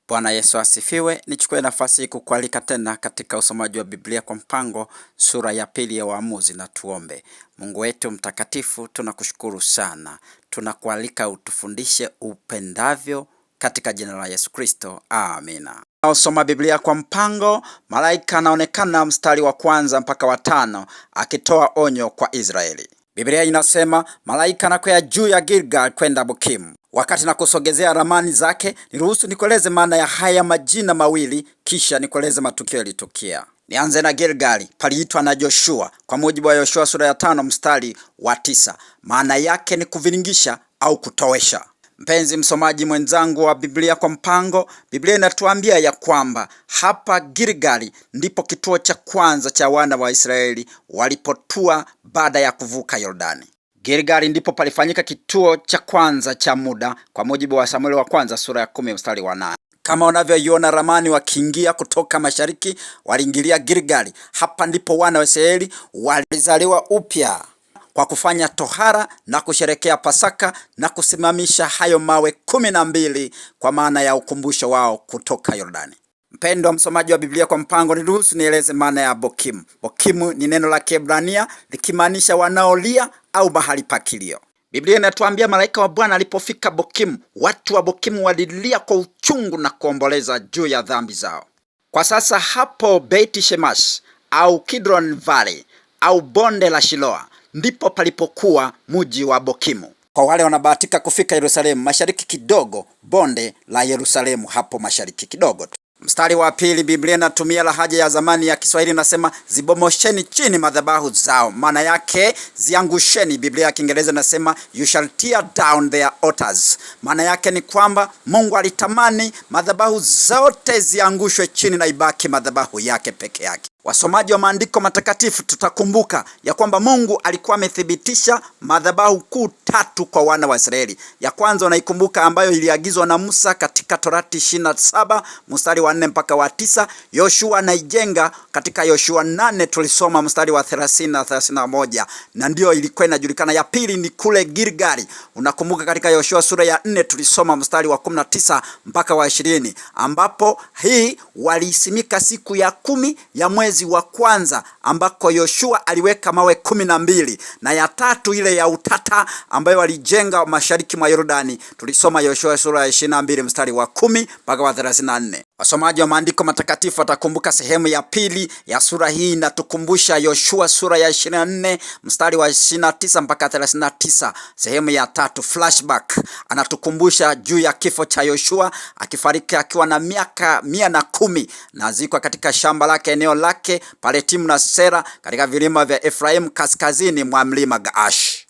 Bwana Yesu asifiwe. Nichukue nafasi hii kukualika tena katika usomaji wa Biblia kwa mpango, sura ya pili ya Waamuzi, na tuombe. Mungu wetu mtakatifu, tunakushukuru sana. Tunakualika utufundishe upendavyo katika jina la Yesu Kristo. Amina. Usoma Biblia kwa mpango, malaika anaonekana mstari wa 1 mpaka wa 5 akitoa onyo kwa Israeli. Biblia inasema malaika anakwea juu ya Gilgal kwenda Bokimu. Wakati na kusogezea ramani zake, niruhusu nikueleze maana ya haya majina mawili, kisha nikueleze matukio yalitukia. Nianze na Gilgali, paliitwa na Joshua kwa mujibu wa Yoshua sura ya 5 mstari wa 9. Maana yake ni kuviringisha au kutowesha. Mpenzi msomaji mwenzangu wa Biblia kwa mpango, Biblia inatuambia ya kwamba hapa Gilgali ndipo kituo cha kwanza cha wana wa Israeli walipotua baada ya kuvuka Yordani. Gilgali ndipo palifanyika kituo cha kwanza cha muda kwa mujibu wa Samueli wa kwanza sura ya 10 mstari wa 8. Kama unavyoiona ramani, wakiingia kutoka mashariki waliingilia Gilgali. Hapa ndipo wana wa Israeli walizaliwa upya kwa kufanya tohara na kusherekea Pasaka na kusimamisha hayo mawe 12 kwa maana ya ukumbusho wao kutoka Yordani. Mpendwa msomaji wa Biblia kwa mpango, niruhusu nieleze maana ya Bokimu. Bokimu ni neno la Kiebrania likimaanisha wanaolia au mahali pa kilio. Biblia inatuambia malaika wa Bwana alipofika Bokimu, watu wa Bokimu walilia kwa uchungu na kuomboleza juu ya dhambi zao. Kwa sasa hapo Beit Shemesh au Kidron Valley au bonde la Shiloa ndipo palipokuwa mji wa Bokimu. Kwa wale wanabahatika kufika Yerusalemu, mashariki kidogo, bonde la Yerusalemu hapo mashariki kidogo tu. Mstari wa 2, Biblia inatumia lahaja ya zamani ya Kiswahili, nasema zibomosheni chini madhabahu zao. Maana yake ziangusheni. Biblia ya Kiingereza nasema you shall tear down their altars. Maana yake ni kwamba Mungu alitamani madhabahu zote ziangushwe chini na ibaki madhabahu yake peke yake. Wasomaji wa maandiko matakatifu tutakumbuka ya kwamba Mungu alikuwa amethibitisha madhabahu kuu 3 kwa wana wa Israeli. Ya kwanza unaikumbuka, ambayo iliagizwa na Musa katika Torati 27 mstari wa 4 mpaka wa 9. Yoshua anaijenga katika Yoshua 8 tulisoma mstari wa 30 na 31, na ndio ilikuwa inajulikana. Ya pili ni kule Gilgali. Unakumbuka katika Yoshua sura ya 4 tulisoma mstari wa 19 mpaka wa 20, ambapo hii waliisimika siku ya 10 ya mwezi wa kwanza, ambako Yoshua aliweka mawe 12, na ya tatu ile ya utata ambayo walijenga mashariki mwa Yordani tulisoma Yoshua sura ya 22 mstari wa 10 mpaka wa 34. Wasomaji wa maandiko matakatifu watakumbuka sehemu ya pili ya sura hii inatukumbusha Yoshua sura ya 24 mstari wa 29 mpaka 39. Sehemu ya 3, flashback, anatukumbusha juu ya kifo cha Yoshua akifariki akiwa na miaka 110 na zikwa katika shamba lake, eneo lake pale Timna-Sera katika vilima vya Efraim kaskazini mwa mlima Gaash.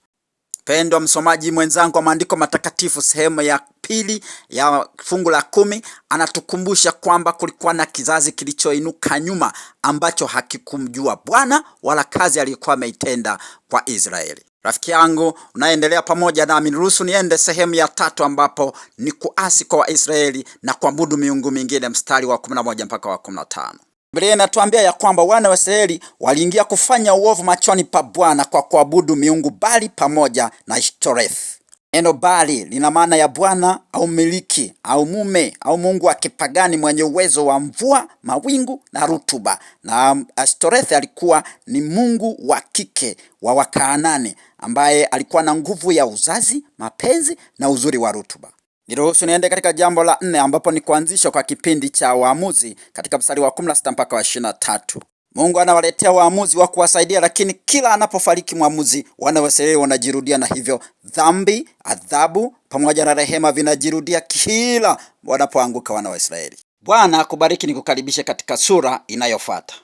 Pendwa msomaji mwenzangu wa maandiko matakatifu, sehemu ya pili ya fungu la 10 anatukumbusha kwamba kulikuwa na kizazi kilichoinuka nyuma ambacho hakikumjua Bwana wala kazi aliyokuwa ameitenda kwa Israeli. Rafiki yangu unaendelea pamoja nami, niruhusu niende sehemu ya 3 ambapo ni kuasi kwa Waisraeli na kuabudu miungu mingine, mstari wa 11 mpaka wa 15. Biblia inatuambia ya kwamba wana wa Israeli waliingia kufanya uovu machoni pa Bwana kwa kuabudu miungu Bali pamoja na Ashtoreth. Neno Bali lina maana ya bwana au miliki au mume au mungu wa kipagani mwenye uwezo wa mvua, mawingu na rutuba, na Ashtoreth alikuwa ni mungu wa kike wa Wakaanani ambaye alikuwa na nguvu ya uzazi, mapenzi na uzuri wa rutuba. Niruhusu niende katika jambo la 4 ambapo ni kuanzishwa kwa kipindi cha Waamuzi katika mstari wa 16 mpaka wa 23. Mungu anawaletea waamuzi wa kuwasaidia, lakini kila anapofariki mwamuzi, wana wa Israeli wanajirudia, na hivyo dhambi, adhabu pamoja na rehema vinajirudia kila wanapoanguka wana wa Israeli. Bwana akubariki, nikukaribishe katika sura inayofuata.